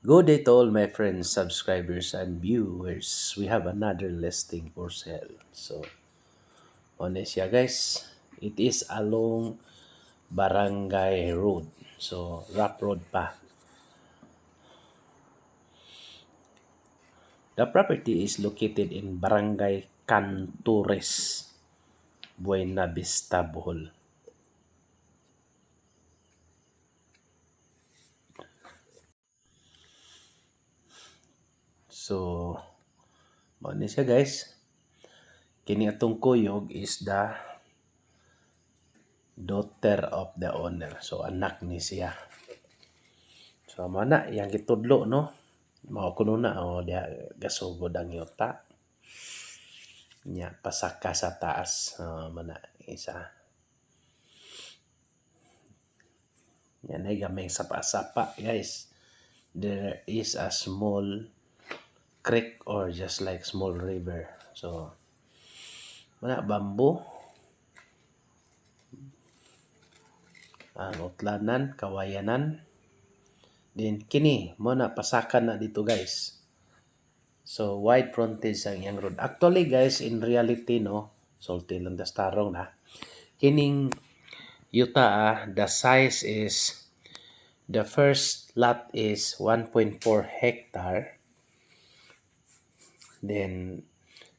Good day to all my friends, subscribers, and viewers. We have another listing for sale. So, honest siya guys. It is along Barangay Road. So, rough road pa. The property is located in Barangay Cantores, Buena Vista, Bohol. So, honest siya guys. Kini atong kuyog is the daughter of the owner. So, anak ni siya. So, mana yang gitudlo, no? Mao kuno na o diha gasugod ang yuta. Nya pasaka sa taas. Mana isa. Yan ay gamay sapa-sapa guys. There is a small creek or just like small river. So, mana bamboo. Ang utlanan, kawayanan. Then kini mo na pasakan na dito guys. So, wide frontage ang iyang road. Actually guys, in reality no, sulti lang dastarong na. Kining yuta the size is, the first lot is 1.4 hectare. Then,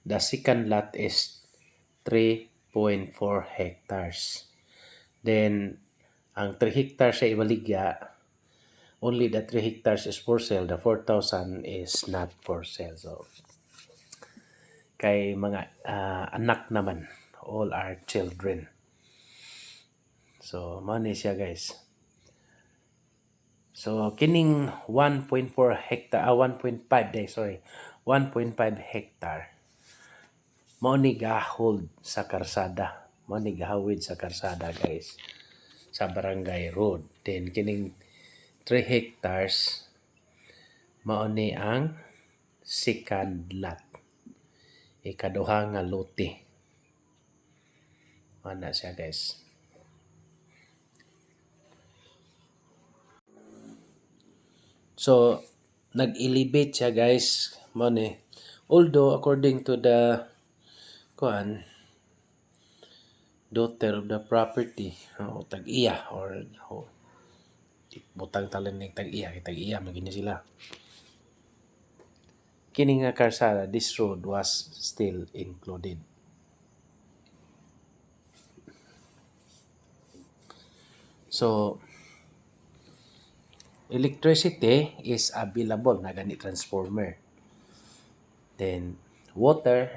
the second lot is 3.4 hectares. Then, ang 3 hectares sa ibaligya, only the 3 hectares is for sale. The 4,000 is not for sale. So, kay mga anak naman, all are children. So, money siya guys. So, kining 1.4 hectare, 1.5 day, sorry, 1.5 hectare, mao ni gahold sa karsada. Mao ni gahawid sa karsada guys, sa Barangay Road. Then, kining 3 hectares, mao ni ang second lot. Ikaduha nga lote. Ana siya guys. So, nag-elevate siya guys. Mo ni. Although, according to the daughter of the property, tag-iya or butang talan ng tag-iya, magini sila. Kini nga karsada, this road was still included. So, electricity is available na gani transformer. Then, water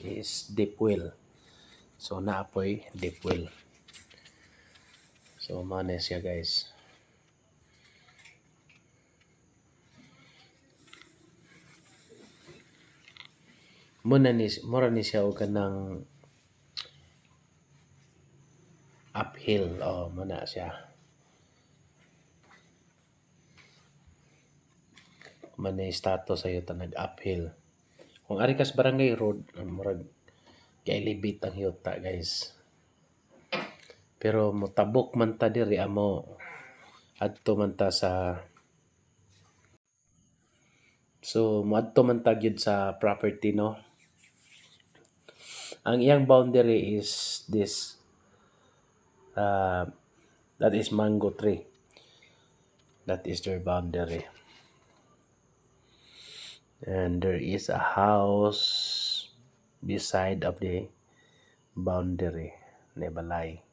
is deep well. So, naapoy deep well. So, manes siya guys. Mura ni siya o kanang uphill. Muna siya. Manay status sa'yo ta nag-uphill. Kung ari kas barangay road, murag ka-elevate ang yuta guys. Pero motabok man ta diri amo adto man ta sa moadto man ta gyud sa property no. Ang iyang boundary is this, that is mango tree. That is their boundary. And there is a house beside of the boundary ni balay.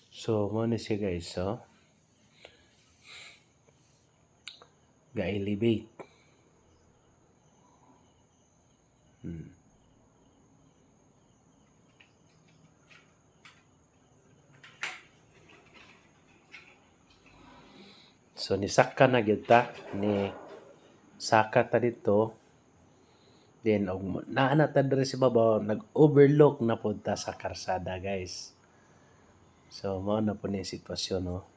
So, mo ni siya guys, so ga-elevate. So, ni saka na gyud ta, ni saka ta dito. Then, og naana ta diri sa babaw, nag-overlook na po ta sa karsada guys. So, mao na po ni sitwasyon, no?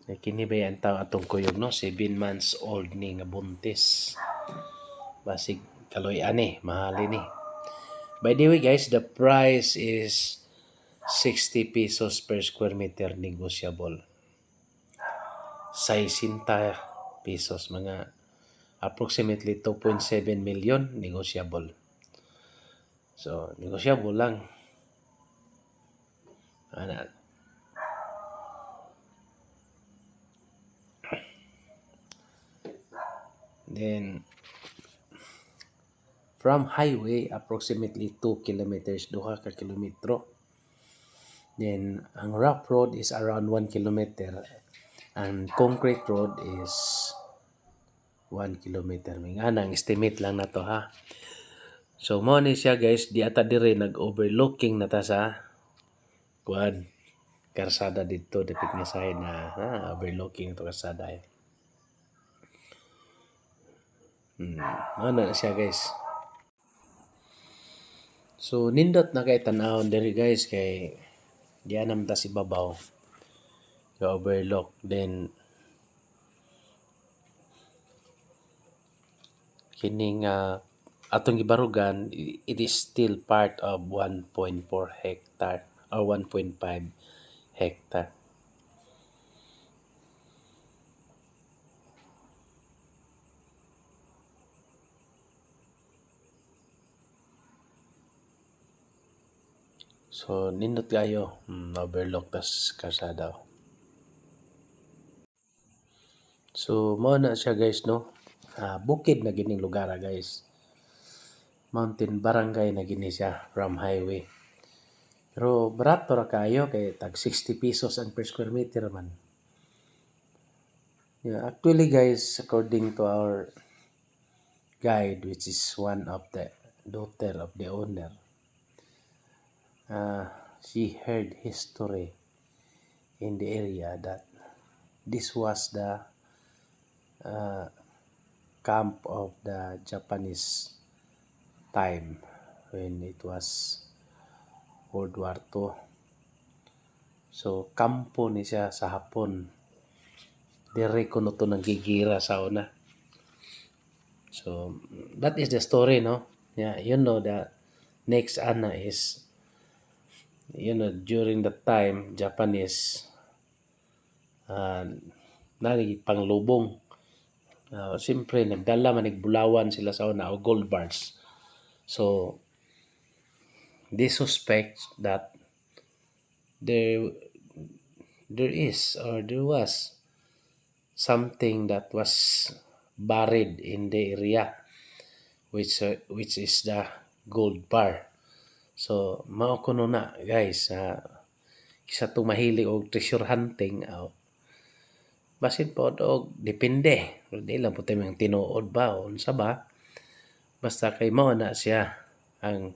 Kini ba yan tao atong kuyog no? 7 months old ni nga buntis. Basig kaloy ani, mahal ni. By the way guys, the price is 60 pesos per square meter, negotiable. 60 pesos, mga approximately 2.7 million, negotiable. So, negotiable lang. Ana. Then, from highway, approximately 2 kilometers, 2 ka kilometro. Then, ang rough road is around 1 kilometer. And concrete road is 1 kilometer. May nga nang estimate lang na to ha. So, mo ni siya guys, di ata dire nag-overlooking na ta sa kuan karsada dito, dapit nga side na overlooking to karsada. Ano na siya guys. So, nindot na kay tanawon diri guys, kay diyan naman ta si babaw. Yung overlook. Then, kining atong gibarugan, it is still part of 1.4 hectare or 1.5 hectare. So, nindot kayo, overlook tas karsada. So, mao na siya guys, no? Bukid na gining lugar guys. Mountain barangay na gini siya from highway. Pero barato ra kayo kay tag 60 pesos ang per square meter man. Yeah, actually guys, according to our guide, which is one of the daughter of the owner, she heard history in the area that this was the camp of the Japanese time when it was World War II. So, kampo ni siya sa Hapon. Dire kuno to nagigira sa una. So, that is the story, no? Yeah, you know, the next ana is, you know, during that time, Japanese panglubong. Siyempre, nagdala manigbulawan sila sa una o gold bars. So, they suspect that there is or there was something that was buried in the area, which is the gold bar. So mao kuno na guys, isa to mahilig og treasure hunting, basin po og depende, di lang po tayo mga tinuod ba o unsa ba, basta kay mao na siya ang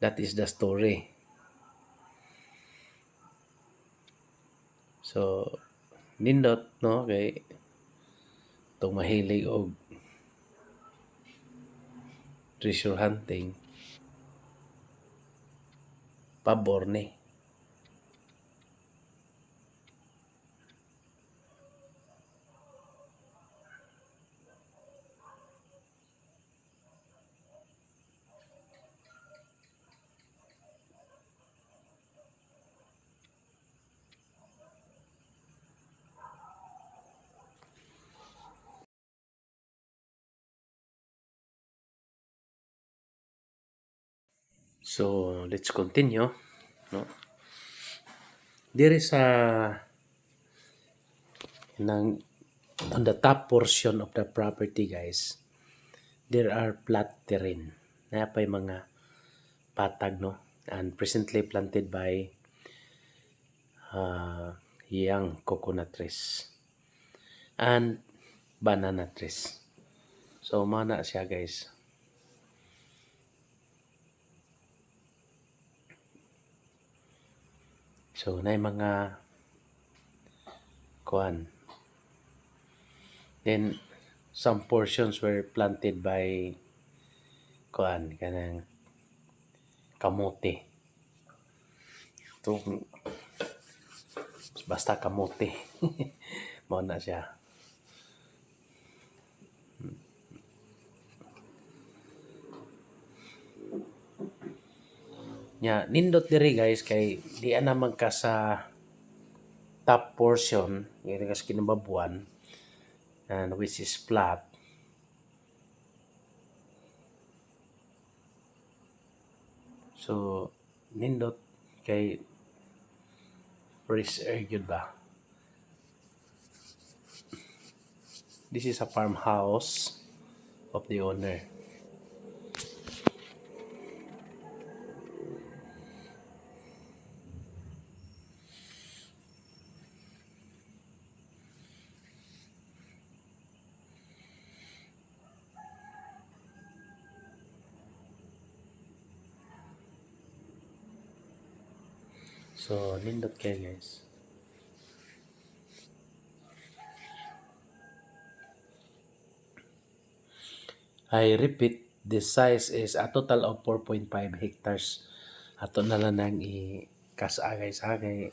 that is the story. So, nindot, no, kay itong mahilig og treasure hunting, pabor ni. So, let's continue, no? There is on the top portion of the property, guys, there are flat terrain. Napay mga patag, no? And presently planted by young coconut trees and banana trees. So, mana siya, guys. So, na mga kuan. Then, some portions were planted by kuan, kanang kamote. Basta kamote. Mao na siya. Nya nindot diri guys kay di naman ka sa top portion, yung kas kinababuan, and which is flat. So nindot kay fresh air gyud ba. This is a farmhouse of the owner. So nindot kay guys. I repeat, the size is a total of 4.5 hectares. Ato na lang nang i-kasagay-sagay.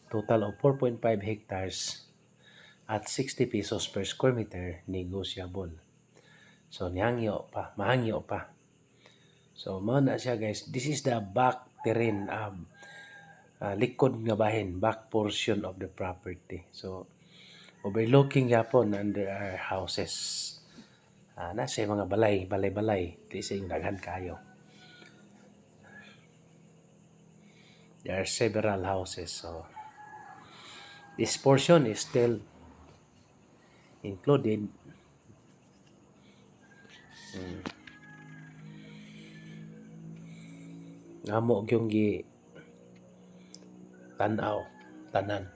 Total of 4.5 hectares at 60 pesos per square meter, negotiable. So, mahangyo pa. So, mao na siya guys. This is the back terrain, likod nga bahin, back portion of the property. So, overlooking yapon under our houses. Nasa mga balay. Di sa yung daghan kayo. There are several houses. So, this portion is still included. Amo yung tanaw, tanan.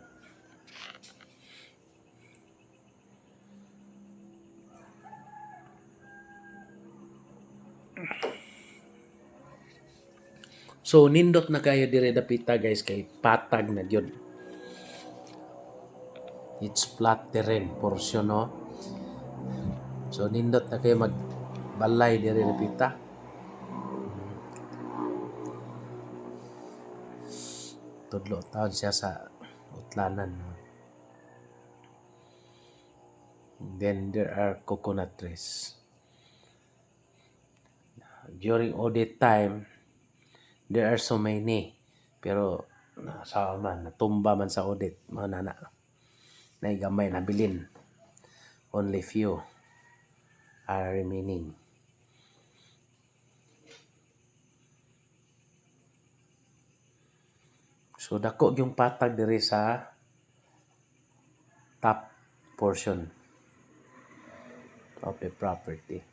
So nindot na kayo dire dapita guys kay patag na gyud. It's flat terrain portion no. So nindot na kayo magbalay dire dapita. Tudlo taon siya sa utlanan. No? Then there are coconut trees. During audit time, there are so many. Pero sa man, natumba man sa audit. Mga nana. Naigamay na bilin. Only few are remaining. So dako yung patag diri sa top portion of the property.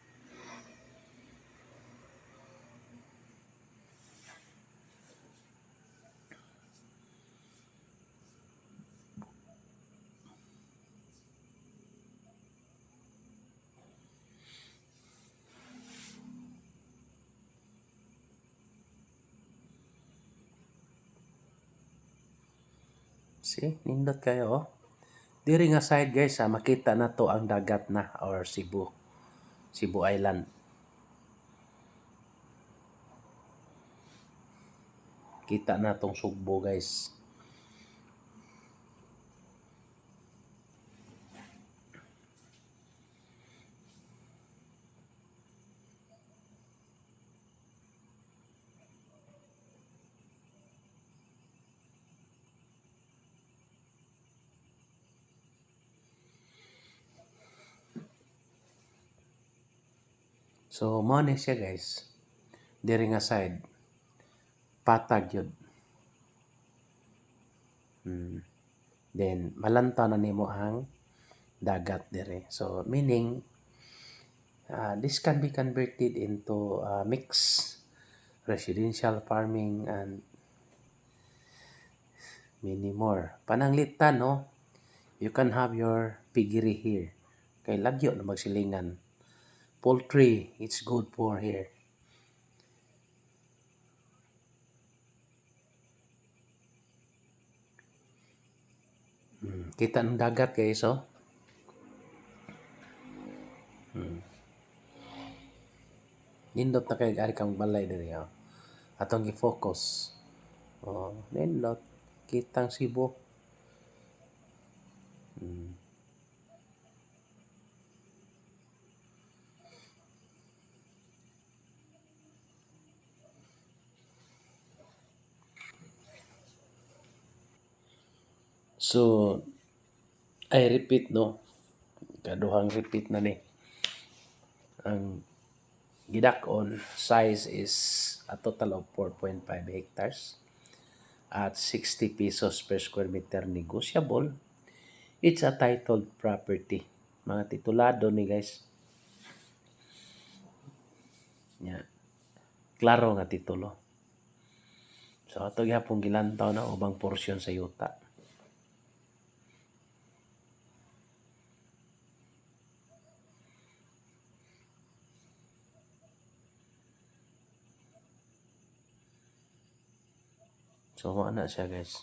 See, nindot kayo oh. Diri nga side guys, makita na to ang dagat na or Cebu Island. Kita na tong Sugbo guys. So, mo ni siya guys. Diri nga side. Patag yun. Then, malanta na nimo ang dagat dire. So, meaning, this can be converted into mixed residential farming and many more. Pananglitan, no? You can have your piggery here. Kay lagyo na magsilingan. Poultry, it's good for here. Kita ng dagat guys, oh. Nindot na kayo ari kang balay diri, oh. Atong i-focus. Oh, nindot kitang Cebu. Mm. So, I repeat no, kaduhang repeat na ni. Ang gidakon size is a total of 4.5 hectares at 60 pesos per square meter negotiable. It's a titled property. Mga titulado ni guys. Nya, klaro nga titulo. So ato gyapon gilantaw na ubang porsyon sa yuta. So mo na siya guys.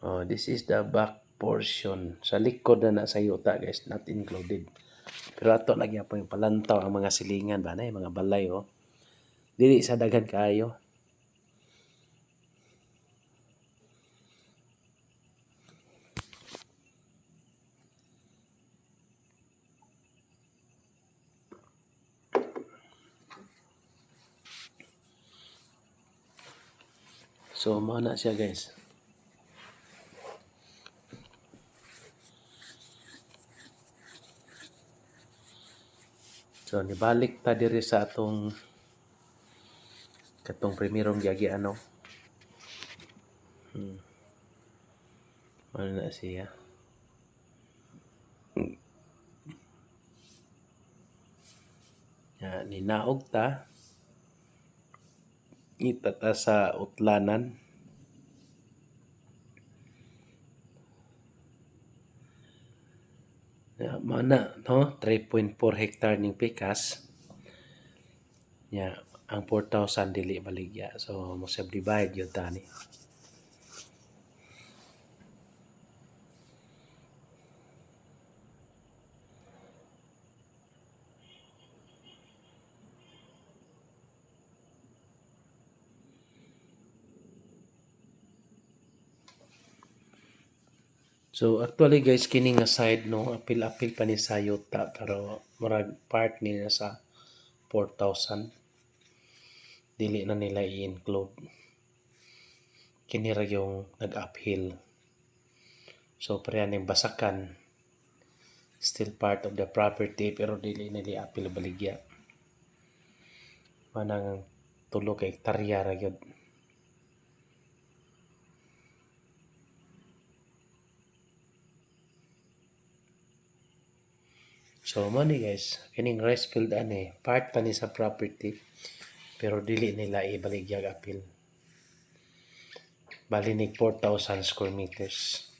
Oh, this is the back portion. Sa likod na sa yuta guys, not included. Pero ato lagi po yung palantaw ang mga silingan ba na mga balay oh. Dili sa daghan kaayo. So mo na siya guys. So nibalik ta diri sa atong katong primerong gyagi ano. Ano na siya? Ya, ninaog ta. Ngita ta sa utlanan. Ya, mana no 3.4 hectare ning pikas. Ya, ang 4,000 dili baligya. So mo subdivide yun tani. So actually guys kini nga side no apil-apil pa ni sa yuta pero murag part niya sa 4,000 dili na nila i-include. Kini ra yung nag-uphill. So pareha ning basakan still part of the property pero dili nila apil baligya. Manang tulo ka hektarya ra gyud. So money guys, kining rice field ani part pa ni sa property pero dili nila ibaligyag apil. Bali nig 4,000 square meters.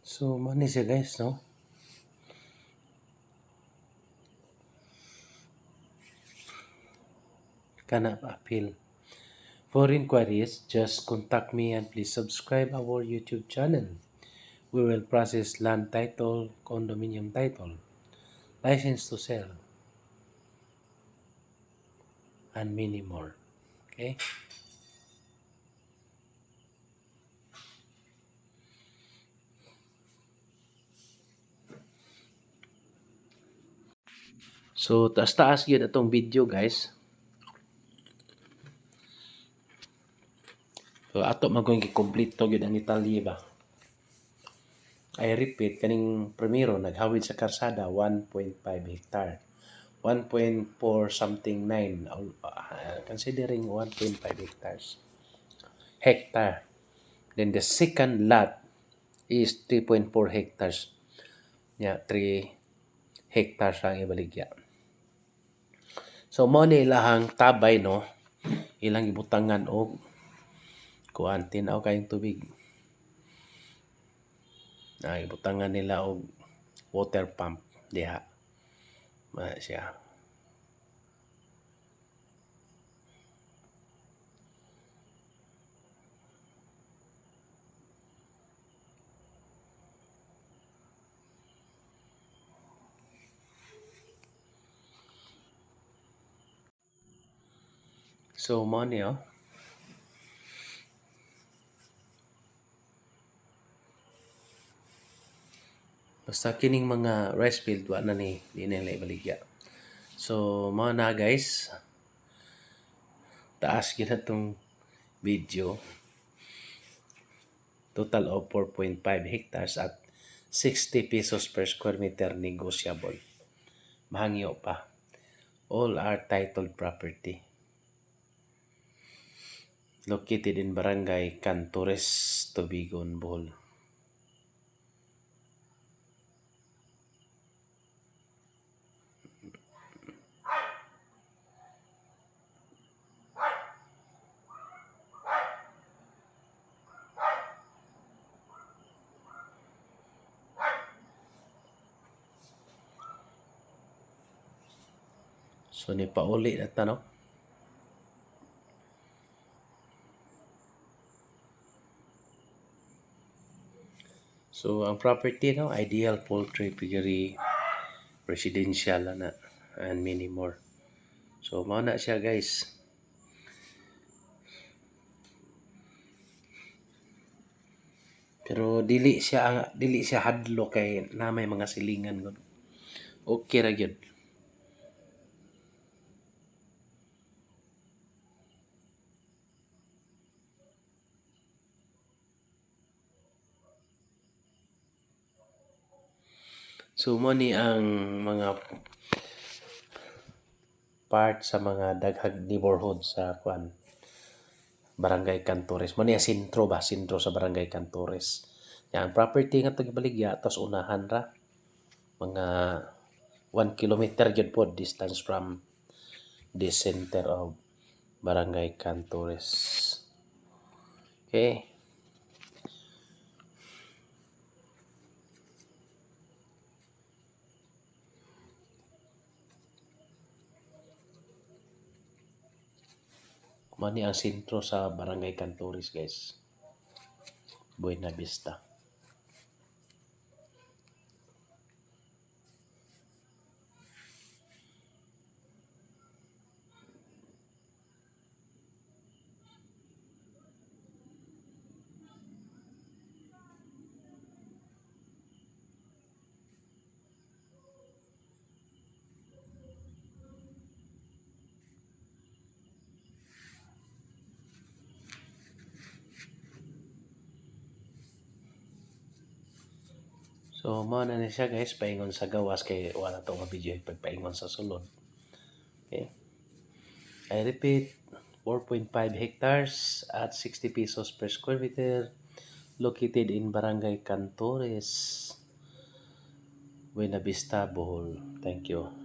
So money siya guys no. Kana pa appeal. For inquiries, just contact me and please subscribe our YouTube channel. We will process land title, condominium title, license to sell, and many more. Okay? So, taas-taas yun itong video guys. So, ato magawin complete to yun ang Italy ba? I repeat, kaning primero, naghawid sa karsada, 1.5 hectare. 1.4 something 9, considering 1.5 hectares. Hectare. Then the second lot is 3.4 hectares. Yeah, 3 hectares ang ibaligya. So mo ni ilahang tabay no, ilang ibutangan og kuan tinaw kayong tubig. Ibutangan nila og water pump diha. Siya. So mo ni basta kining mga rice field wa na ni di nila ibaligya. So mo na guys, taas gyud atong video. Total of 4.5 hectares at 60 pesos per square meter negotiable. Mahangyo pa. All are titled property. Located in Barangay Cantores, Tubigon, Bohol. So ni pauli na tanong. So ang property no, ideal poultry piggery, residential na and many more. So mao na siya guys. Pero dili siya hadlo kay na may mga silingan gud. Okay ra gyud. So mo ni ang mga part sa mga daghang neighborhood sa kuan Barangay Cantores. Mo ni sentro ba? Sentro sa Barangay Cantores. Yan, property nga tagibaligya, tapos unahan ra. Mga 1 kilometer gyud po distance from the center of Barangay Cantores. Okay. Mani ang sentro sa Barangay Cantores, guys. Buena Vista. So, mo na siya guys, paingon sa gawas kay wala to nga video pagpaingon sa sulod. Okay. I repeat, 4.5 hectares at 60 pesos per square meter located in Barangay Cantores, Buena Vista, Bohol. Thank you.